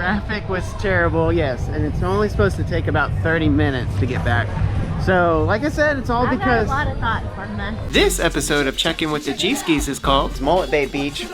Traffic was terrible, yes, and it's only supposed to take about 30 minutes to get back. So, like I said, it's all because... I've had a lot of thoughts on this. This episode of Checking with the Gskis is called Mullet Bay Beach.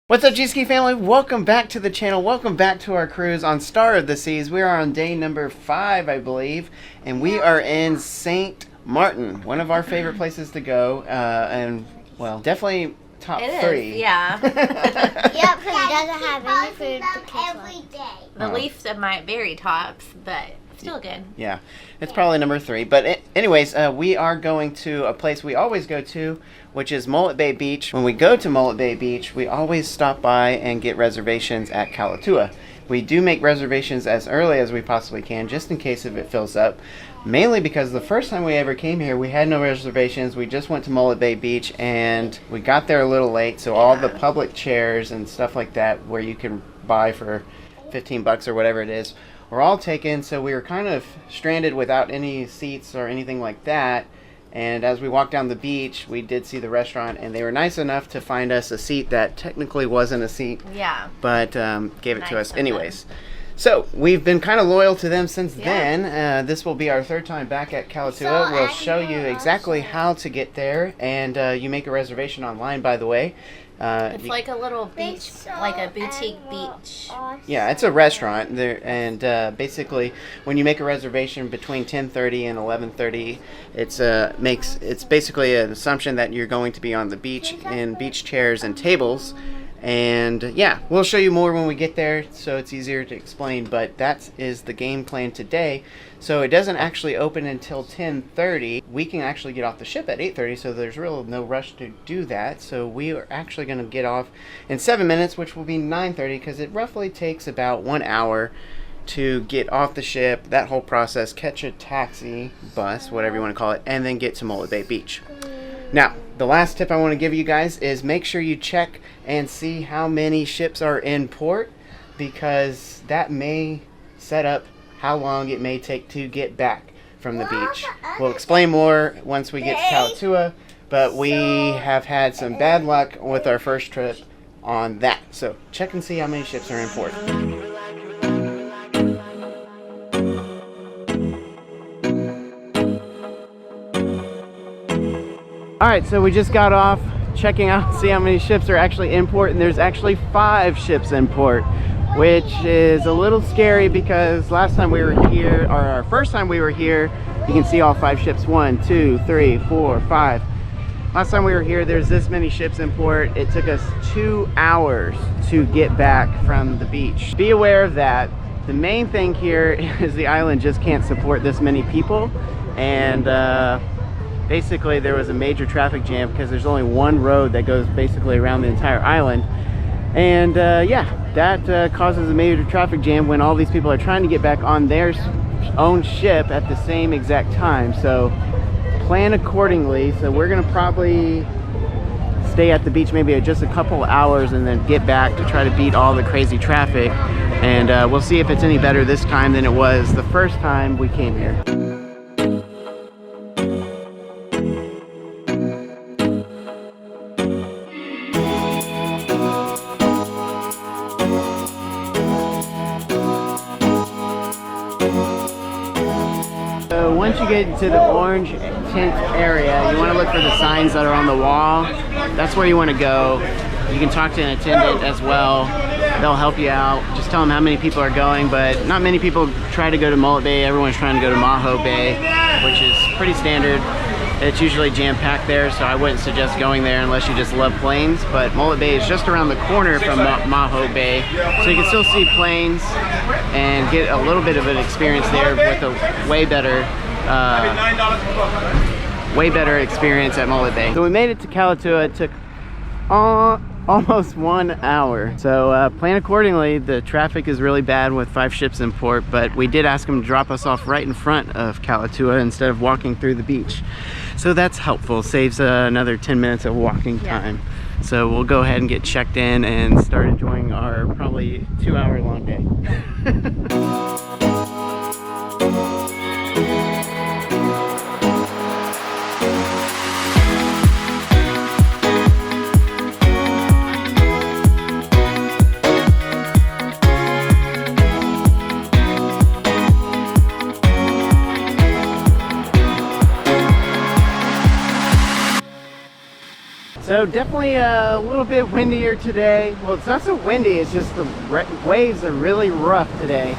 What's up, Gski family? Welcome back to the channel. Welcome back to our cruise on Star of the Seas. We are on day number 5, I believe, and we are in St. Martin, one of our favorite places to go, and, well, definitely top 3. Yeah. Yeah, because it doesn't have any food to every day. The Leafs at my very tops, but still good. Yeah, it's probably number 3. But anyways, we are going to a place we always go to, which is Mullet Bay Beach. When we go to Mullet Bay Beach, we always stop by and get reservations at CIWTG. We do make reservations as early as we possibly can, just in case if it fills up. Mainly because the first time we ever came here, we had no reservations. We just went to Mullet Bay Beach, and we got there a little late, so all the public chairs and stuff like that, where you can buy for 15 bucks or whatever it is, were all taken, so we were kind of stranded without any seats or anything like that. And as we walked down the beach, we did see the restaurant, and they were nice enough to find us a seat that technically wasn't a seat, but gave it to us anyways. So we've been kind of loyal to them since then. This will be our 3rd time back at CIWTG. We'll show you exactly how to get there, and you make a reservation online, by the way. It's like a little beach, like a boutique beach. Yeah, it's a restaurant there, and basically, when you make a reservation between 10:30 and 11:30, it's basically an assumption that you're going to be on the beach in beach chairs and tables. And yeah, we'll show you more when we get there, so it's easier to explain, but that is the game plan today. So it doesn't actually open until 10:30. We can actually get off the ship at 8:30, so there's really no rush to do that. So we are actually going to get off in 7 minutes, which will be 9:30, because it roughly takes about 1 hour to get off the ship, that whole process, catch a taxi, bus, whatever you want to call it, and then get to Mullet Bay Beach. Now, the last tip I want to give you guys is make sure you check and see how many ships are in port, because that may set up how long it may take to get back from the beach. We'll explain more once we get to CIWTG, but we have had some bad luck with our first trip on that. So check and see how many ships are in port. Alright, so we just got off checking out, see how many ships are actually in port, and there's actually 5 ships in port, which is a little scary because last time we were here, or our first time we were here, you can see all 5 ships, 1, 2, 3, 4, 5. Last time we were here, there's this many ships in port. It took us 2 hours to get back from the beach. Be aware of that. The main thing here is the island just can't support this many people, and basically there was a major traffic jam because there's only one road that goes basically around the entire island, and yeah, that causes a major traffic jam when all these people are trying to get back on their own ship at the same exact time. So plan accordingly. So we're gonna probably stay at the beach maybe just a couple hours and then get back to try to beat all the crazy traffic, and we'll see if it's any better this time than it was the first time we came here. Once you get to the orange tent area, you want to look for the signs that are on the wall. That's where you want to go. You can talk to an attendant as well. They'll help you out. Just tell them how many people are going, but not many people try to go to Mullet Bay. Everyone's trying to go to Maho Bay, which is pretty standard. It's usually jam-packed there, so I wouldn't suggest going there unless you just love planes. But Mullet Bay is just around the corner from Maho Bay, so you can still see planes and get a little bit of an experience there with a way better experience at Mullet Bay. So we made it to CIWTG. It took almost 1 hour. So plan accordingly. The traffic is really bad with 5 ships in port, but we did ask them to drop us off right in front of CIWTG instead of walking through the beach. So that's helpful. Saves another 10 minutes of walking time. So we'll go ahead and get checked in and start enjoying our probably 2-hour long day. So definitely a little bit windier today. Well, it's not so windy, it's just the waves are really rough today.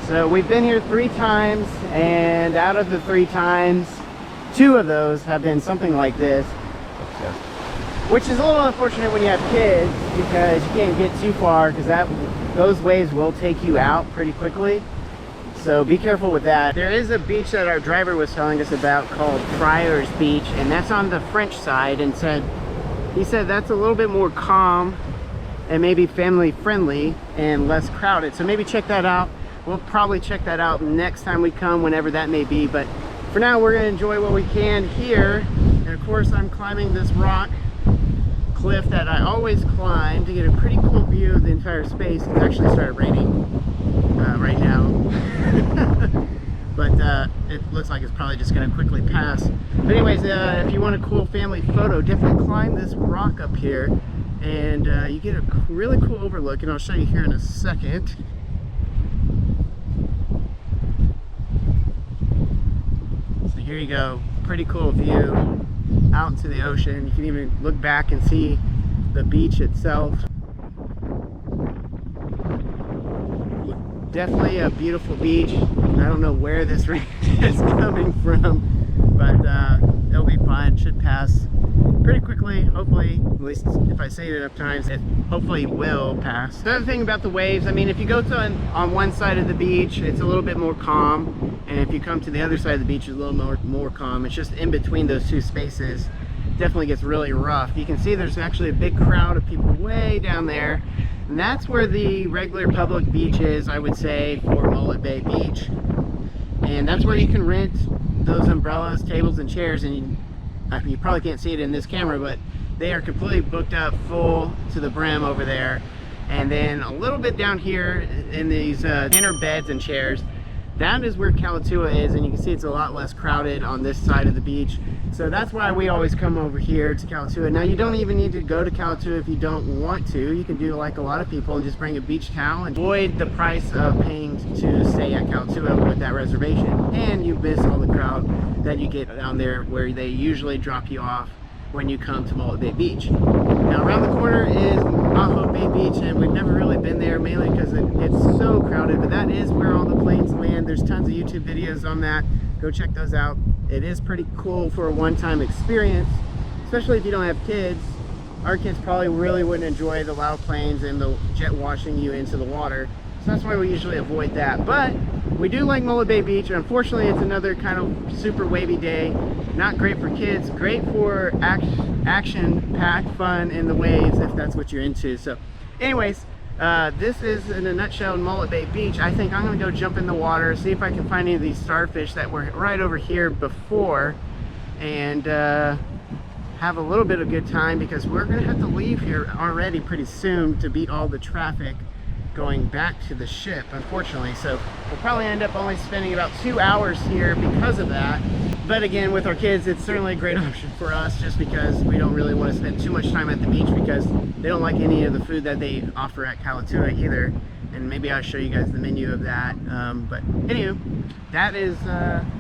So we've been here 3 times, and out of the 3 times, 2 of those have been something like this. Which is a little unfortunate when you have kids, because you can't get too far, because those waves will take you out pretty quickly. So be careful with that. There is a beach that our driver was telling us about called Friars Beach, and that's on the French side, and he said that's a little bit more calm and maybe family friendly and less crowded. So maybe check that out. We'll probably check that out next time we come, whenever that may be. But for now, we're gonna enjoy what we can here. And of course, I'm climbing this rock cliff that I always climb to get a pretty cool view of the entire space. It's actually started raining right now. But it looks like it's probably just going to quickly pass. But anyways, if you want a cool family photo, definitely climb this rock up here, and you get a really cool overlook, and I'll show you here in a second. So here you go, pretty cool view out into the ocean. You can even look back and see the beach itself. Definitely a beautiful beach. I don't know where this rain is coming from, but it'll be fine. Should pass pretty quickly, hopefully. At least if I say it enough times, it hopefully will pass. The other thing about the waves, I mean, if you go on one side of the beach, it's a little bit more calm, and if you come to the other side of the beach, it's a little more calm. It's just in between those 2 spaces. Definitely gets really rough. You can see there's actually a big crowd of people way down there. And that's where the regular public beach is, I would say, for Mullet Bay Beach. And that's where you can rent those umbrellas, tables, and chairs. And you probably can't see it in this camera, but they are completely booked up full to the brim over there. And then a little bit down here in these inner beds and chairs, that is where CIWTG is, and you can see it's a lot less crowded on this side of the beach. So that's why we always come over here to CIWTG. Now, you don't even need to go to CIWTG if you don't want to. You can do like a lot of people and just bring a beach towel and avoid the price of paying to stay at CIWTG with that reservation, and you miss all the crowd that you get down there where they usually drop you off when you come to Mullet Bay Beach. Now, around the corner is Mullet Bay Beach, and we've never really been there, mainly because it's so crowded, but that is where all the planes land. There's tons of YouTube videos on that. Go check those out. It is pretty cool for a one-time experience, especially if you don't have kids. Our kids probably really wouldn't enjoy the loud planes and the jet washing you into the water. So that's why we usually avoid that. But we do like Mullet Bay Beach. Unfortunately, it's another kind of super wavy day. Not great for kids, great for action-packed fun in the waves if that's what you're into. So anyways, this is in a nutshell Mullet Bay Beach. I think I'm gonna go jump in the water, see if I can find any of these starfish that were right over here before, and have a little bit of good time, because we're gonna have to leave here already pretty soon to beat all the traffic going back to the ship, unfortunately. So we'll probably end up only spending about 2 hours here because of that. But again, with our kids, it's certainly a great option for us, just because we don't really want to spend too much time at the beach, because they don't like any of the food that they offer at CIWTG either. And maybe I'll show you guys the menu of that. But anywho, that is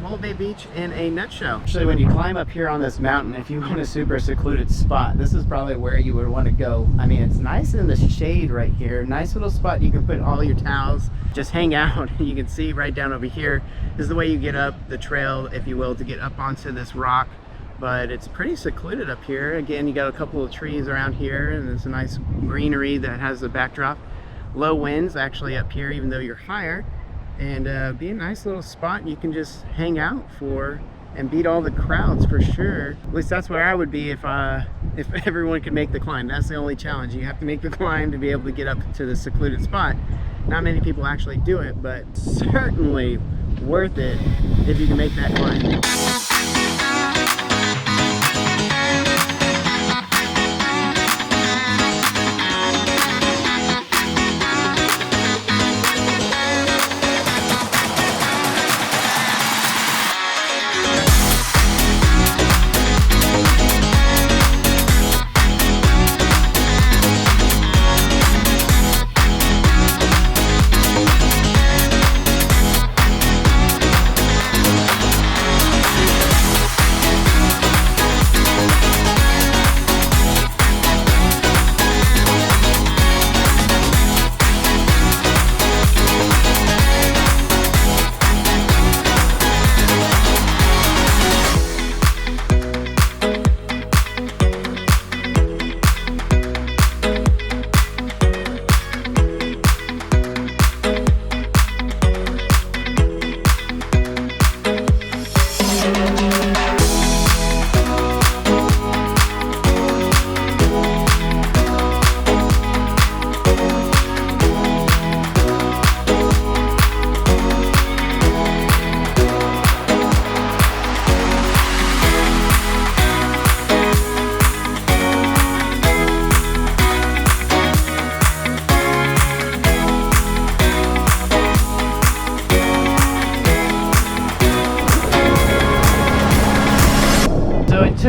Mullet Bay Beach in a nutshell. Actually, when you climb up here on this mountain, if you want a super secluded spot, this is probably where you would want to go. I mean, it's nice in the shade right here. Nice little spot. You can put all your towels, just hang out. You can see right down over here. This is the way you get up the trail, if you will, to get up onto this rock. But it's pretty secluded up here. Again, you got a couple of trees around here, and there's a nice greenery that has a backdrop. Low winds actually up here, even though you're higher, and be a nice little spot you can just hang out for and beat all the crowds for sure. At least that's where I would be if everyone could make the climb. That's the only challenge. You have to make the climb to be able to get up to the secluded spot. Not many people actually do it, but certainly worth it if you can make that climb.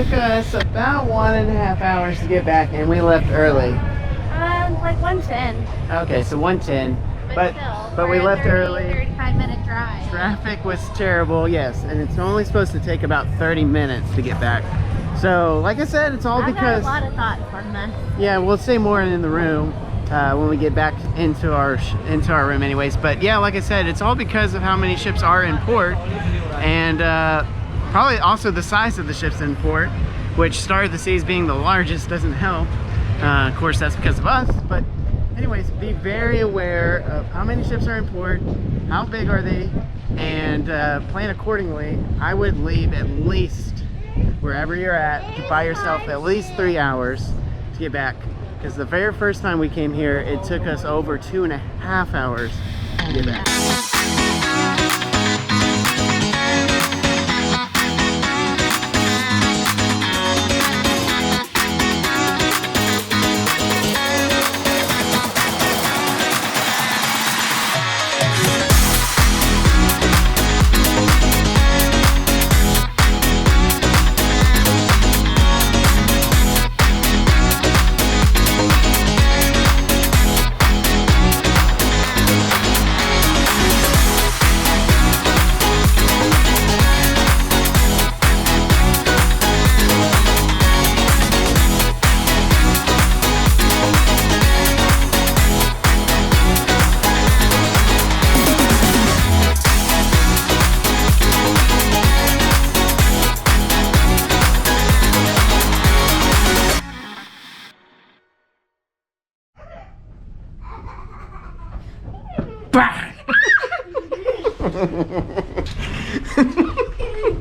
took us about 1.5 hours to get back, and we left early. Like 1:10. Okay, so 1:10. But we left early. 35-minute drive. Traffic was terrible, yes, and it's only supposed to take about 30 minutes to get back. So, like I said, it's all because... I've got a lot of thoughts on this. Yeah, we'll say more in the room when we get back into our room anyways. But yeah, like I said, it's all because of how many ships are in port, and probably also the size of the ships in port, which Star of the Seas being the largest doesn't help. Of course, that's because of us, but anyways, be very aware of how many ships are in port, how big are they, and plan accordingly. I would leave at least wherever you're at to buy yourself at least 3 hours to get back, because the very first time we came here, it took us over 2.5 hours to get back.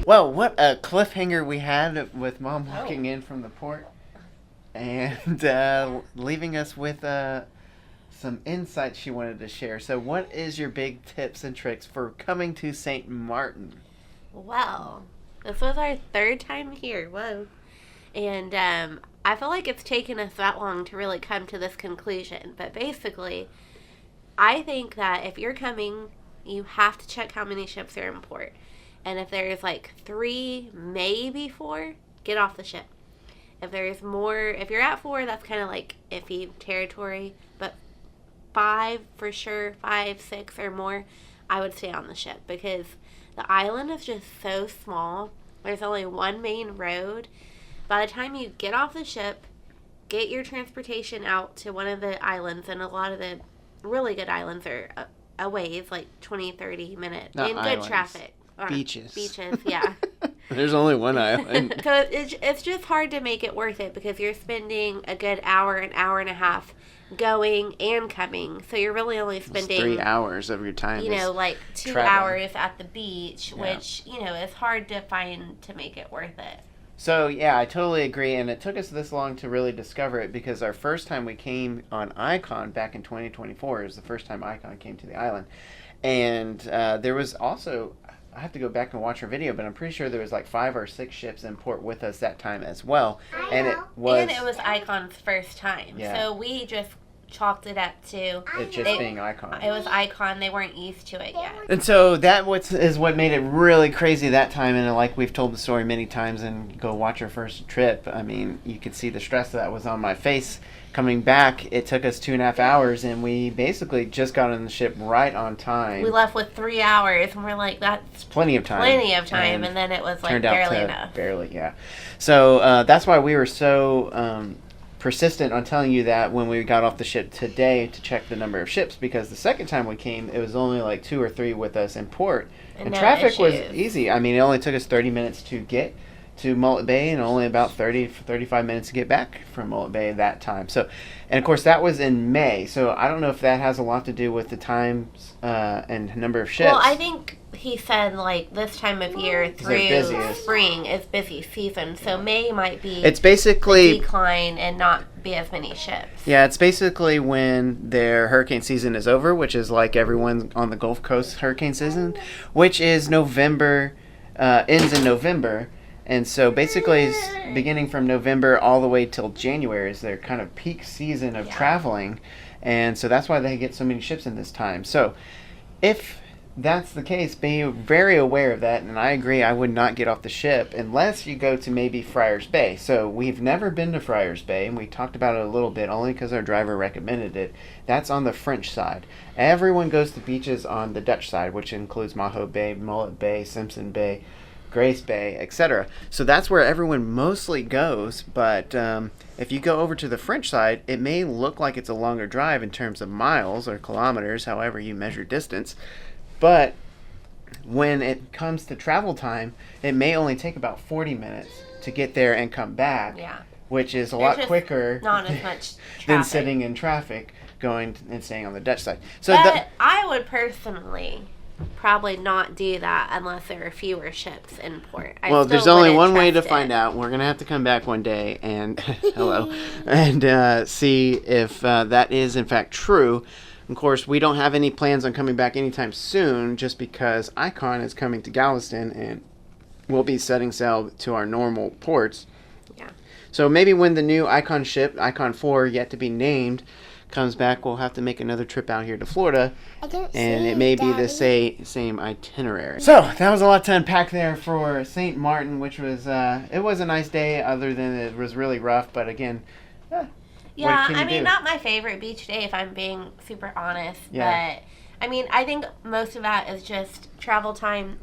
Well, what a cliffhanger we had with Mom walking in from the port and leaving us with some insights she wanted to share. So what is your big tips and tricks for coming to St. Martin? Well, this was our 3rd time here. Whoa. And I feel like it's taken us that long to really come to this conclusion. But basically, I think that if you're coming, you have to check how many ships are in port. And if there's like 3, maybe 4, get off the ship. If there's more, if you're at 4, that's kind of like iffy territory. But 5 for sure, 5, 6 or more, I would stay on the ship, because the island is just so small. There's only one main road. By the time you get off the ship, get your transportation out to one of the islands, and a lot of the really good islands are a ways, like 20, 30 minutes in good traffic. Beaches. Beaches, yeah. There's only one island. So it's just hard to make it worth it, because you're spending a good hour, an hour and a half going and coming. So you're really only spending 3 hours of your time. Like 2 traveling. hours at the beach, which, is hard to find to make it worth it. So, yeah, I totally agree, and it took us this long to really discover it, because our first time we came on Icon back in 2024 is the first time Icon came to the island. And there was also, I have to go back and watch our video, but I'm pretty sure there was like 5 or 6 ships in port with us that time as well. And it was Icon's first time. Yeah. So we just chalked it up to it just being Icon. It was Icon. They weren't used to it yet. And so that is what made it really crazy that time. And like we've told the story many times, and go watch our first trip. I mean, you could see the stress that was on my face. Coming back, it took us 2.5 hours, and we basically just got on the ship right on time. We left with 3 hours, and we're like, that's plenty of time. And then it was like barely enough. Barely, yeah. So that's why we were so persistent on telling you that when we got off the ship today to check the number of ships, because the second time we came, it was only like 2 or 3 with us in port, and no traffic was issues. easy. I mean, it only took us 30 minutes to get to Mullet Bay, and only about 35 minutes to get back from Mullet Bay that time. So, and of course that was in May, so I don't know if that has a lot to do with the times and number of ships. Well, I think he said like this time of year through spring is busy season, so May might be it's basically decline and not be as many ships. Yeah, it's basically when their hurricane season is over, which is like everyone on the Gulf Coast hurricane season, which is November, ends in November. And so basically it's beginning from November all the way till January is their kind of peak season of traveling. And so that's why they get so many ships in this time. So if that's the case, be very aware of that, and I agree. I would not get off the ship unless you go to maybe Friars Bay. So we've never been to Friars Bay, and we talked about it a little bit only because our driver recommended it. That's on the French side. Everyone goes to beaches on the Dutch side, which includes Maho Bay, Mullet Bay, Simpson Bay, Grace Bay, etc. So that's where everyone mostly goes, but if you go over to the French side, it may look like it's a longer drive in terms of miles or kilometers, however you measure distance. But when it comes to travel time, it may only take about 40 minutes to get there and come back, which is a lot quicker not as much than sitting in traffic going and staying on the Dutch side. So but I would personally probably not do that unless there are fewer ships in port. Well, there's only one way to find out. We're going to have to come back one day and hello, and see if that is in fact true. Of course, we don't have any plans on coming back anytime soon just because Icon is coming to Galveston and we'll be setting sail to our normal ports. Yeah. So maybe when the new Icon ship, Icon 4, yet to be named, comes back, we'll have to make another trip out here to Florida. And it may be the same itinerary. So, that was a lot to unpack there for St. Martin, which was, it was a nice day other than it was really rough. But again, yeah, I mean, not my favorite beach day, if I'm being super honest. Yeah. But, I mean, I think most of that is just travel time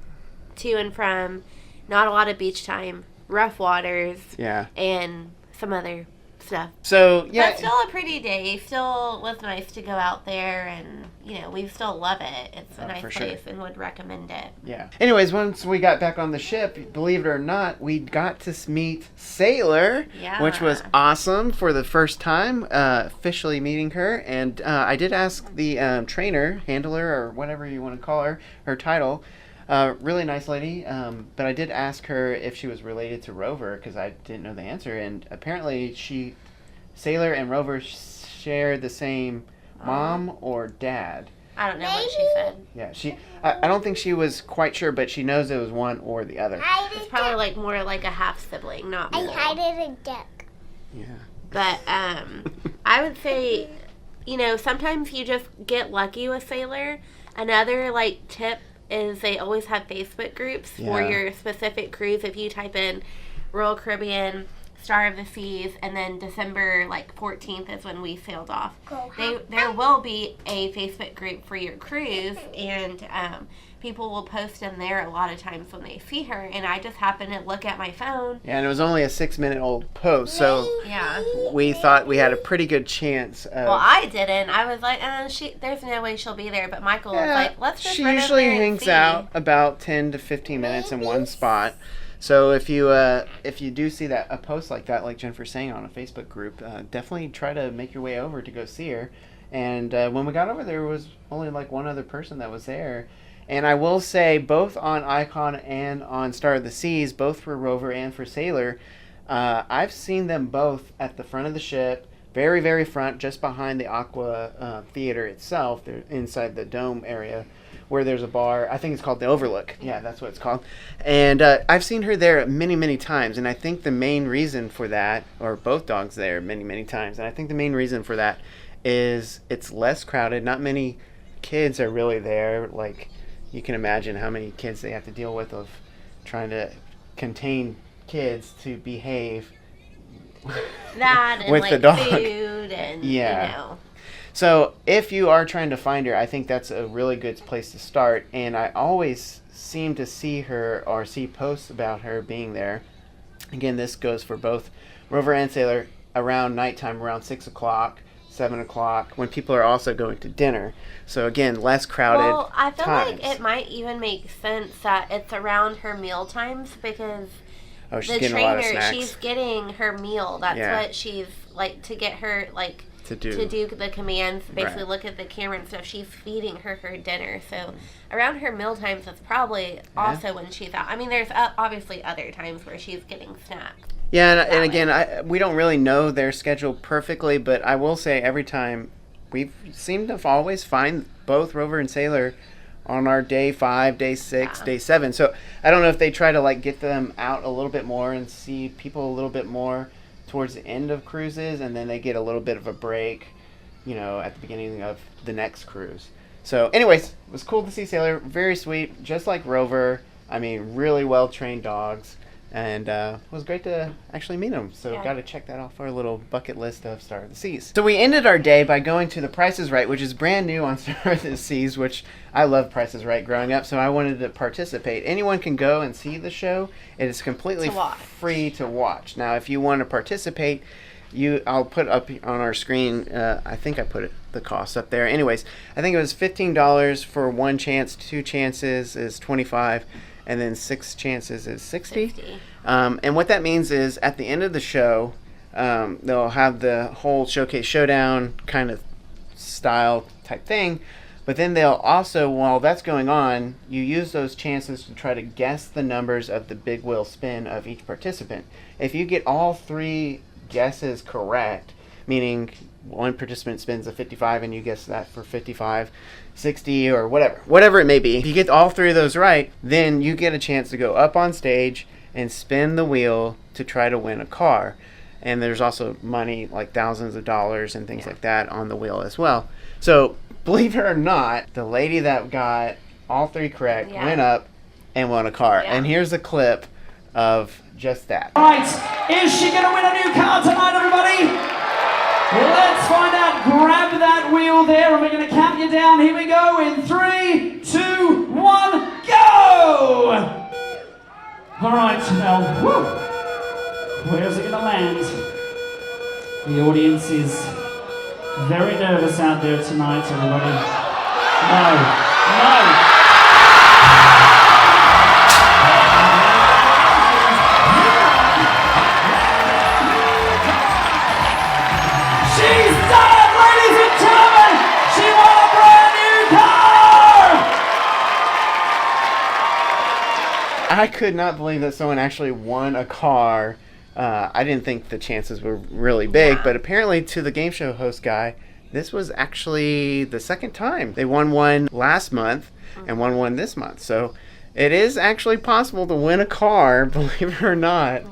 to and from, not a lot of beach time, rough waters, and some other stuff. So, yeah. But still a pretty day. Still was nice to go out there, and, you know, we still love it. It's a nice place and would recommend it. Yeah. Anyways, once we got back on the ship, believe it or not, we got to meet Sailor, which was awesome for the first time, officially meeting her. And I did ask the trainer, handler, or whatever you want to call her, her title, really nice lady, but I did ask her if she was related to Rover because I didn't know the answer, and apparently Sailor and Rover share the same mom or dad. I don't know what she said. Yeah, I don't think she was quite sure, but she knows it was one or the other. It's probably like more like a half sibling, not more. I hided a duck. Yeah. But I would say, you know, sometimes you just get lucky with Sailor. Another like tip is they always have Facebook groups for your specific cruise. If you type in Royal Caribbean, Star of the Seas, and then December 14th is when we sailed off. There will be a Facebook group for your cruise, and people will post in there a lot of times when they see her, and I just happened to look at my phone. Yeah, and it was only a 6-minute-old post, so we thought we had a pretty good chance of... Well, I didn't. I was like, there's no way she'll be there, but Michael was like, let's just run over there and see. She usually hangs out about 10 to 15 minutes in one spot. So if you do see a post like that, like Jennifer's saying on a Facebook group, definitely try to make your way over to go see her. And when we got over there was only one other person that was there. And I will say, both on Icon and on Star of the Seas, both for Rover and for Sailor, I've seen them both at the front of the ship, very, very front, just behind the Aqua Theater itself. They're inside the dome area where there's a bar. I think it's called the Overlook. Yeah, that's what it's called. And I've seen her there many, many times. And I think the main reason for that, or both dogs there many, many times, and I think the main reason for that is it's less crowded. Not many kids are really there. You can imagine how many kids they have to deal with of trying to contain kids to behave that and with the dog. Food and you know. So if you are trying to find her, I think that's a really good place to start. And I always seem to see her or see posts about her being there. Again, this goes for both Rover and Sailor around nighttime, around 6 o'clock. 7 o'clock, when people are also going to dinner. So again, less crowded. Well, I feel times. like it might even make sense that it's around her meal times because she's the getting a lot of trainer, snacks. she's getting her meal. That's what she's to get her to do the commands, basically look at the camera and stuff. She's feeding her dinner. So around her meal times, that's probably also when she's out. I mean, there's obviously other times where she's getting snacks. Yeah, and again, we don't really know their schedule perfectly, but I will say every time we seem to always find both Rover and Sailor on our day 5, day 6, day 7. So I don't know if they try to get them out a little bit more and see people a little bit more towards the end of cruises, and then they get a little bit of a break, at the beginning of the next cruise. So anyways, it was cool to see Sailor. Very sweet, just like Rover. I mean, really well trained dogs. And it was great to actually meet them. So got to check that off our little bucket list of Star of the Seas. So we ended our day by going to the Price is Right, which is brand new on Star of the Seas, which I love Price is Right growing up. So I wanted to participate. Anyone can go and see the show. It is completely free to watch. Now, if you want to participate, I'll put up on our screen. I think I put the cost up there. Anyways, I think it was $15 for one chance. 2 chances is $25. And then 6 chances is 60. And what that means is at the end of the show, they'll have the whole showcase showdown kind of style type thing. But then they'll also, while that's going on, you use those chances to try to guess the numbers of the big wheel spin of each participant. If you get all 3 guesses correct, meaning one participant spins a 55 and you guess that for 55, 60 or whatever it may be. If you get all 3 of those right, then you get a chance to go up on stage and spin the wheel to try to win a car. And there's also money, like thousands of dollars and things like that on the wheel as well. So believe it or not, the lady that got all 3 correct went up and won a car. And here's a clip of just that. All right, is she going to win a new car tonight, everybody? Let's find out. Grab that wheel there, and we're going to count you down. Here we go in 3, 2, 1, go! All right, now, where's it going to land? The audience is very nervous out there tonight, everybody. No. I could not believe that someone actually won a car. I didn't think the chances were really big, but apparently to the game show host guy, this was actually the second time. They won one last month and won one this month. So it is actually possible to win a car, believe it or not,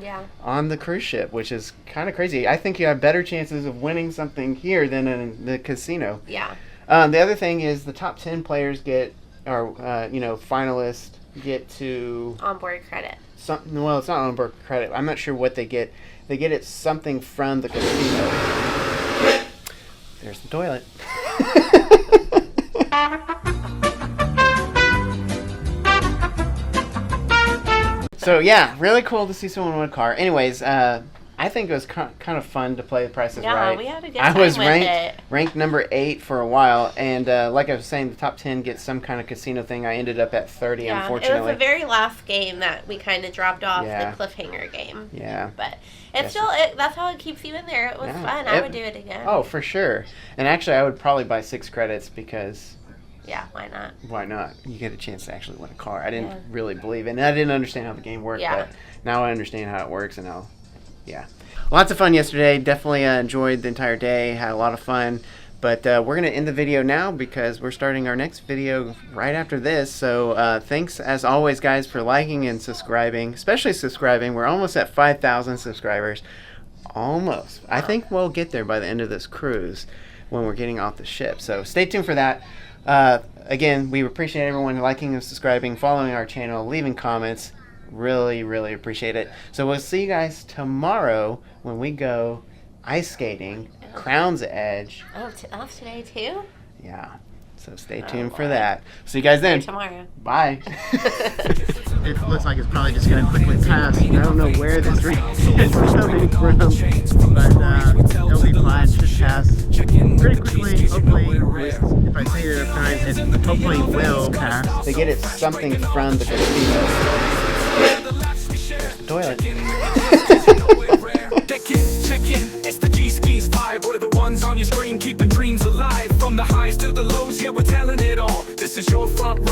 on the cruise ship, which is kind of crazy. I think you have better chances of winning something here than in the casino. Yeah. The other thing is the top 10 players get, or finalists get to onboard credit. Well, it's not onboard credit. I'm not sure what they get. They get it something from the casino. There's the toilet. So yeah, really cool to see someone win a car. Anyways, I think it was kind of fun to play The Price is Right. Yeah, we had a good time with it. ranked number 8 for a while, and like I was saying, the top 10 gets some kind of casino thing. I ended up at 30, unfortunately. It was the very last game that we kind of dropped off, the cliffhanger game. Yeah. But it's still, that's how it keeps you in there. It was fun. I would do it again. Oh, for sure. And actually, I would probably buy 6 credits because... Yeah, why not? Why not? You get a chance to actually win a car. I didn't really believe it, and I didn't understand how the game worked, but now I understand how it works, and now... Yeah. Lots of fun yesterday. Definitely enjoyed the entire day. Had a lot of fun. But we're going to end the video now because we're starting our next video right after this. So thanks, as always, guys, for liking and subscribing. Especially subscribing. We're almost at 5,000 subscribers. Almost. I think we'll get there by the end of this cruise when we're getting off the ship. So stay tuned for that. Again, we appreciate everyone liking and subscribing, following our channel, leaving comments. Really, really appreciate it. So we'll see you guys tomorrow when we go ice skating, Crown's Edge. Oh, off today too? Yeah. So stay tuned for that. See you guys then. Tomorrow. Bye. It looks like it's probably just going to quickly pass. I don't know where this rain is coming from, but it'll be fine. Just pass pretty quickly. Hopefully, if I say it enough times, it hopefully will pass. They get it something from the casino. There's the toilet. Check in, it's the Gskis vibe. We're the ones on your screen, keeping dreams alive. From the highs to the lows, yeah, we're telling it all. This is your front row.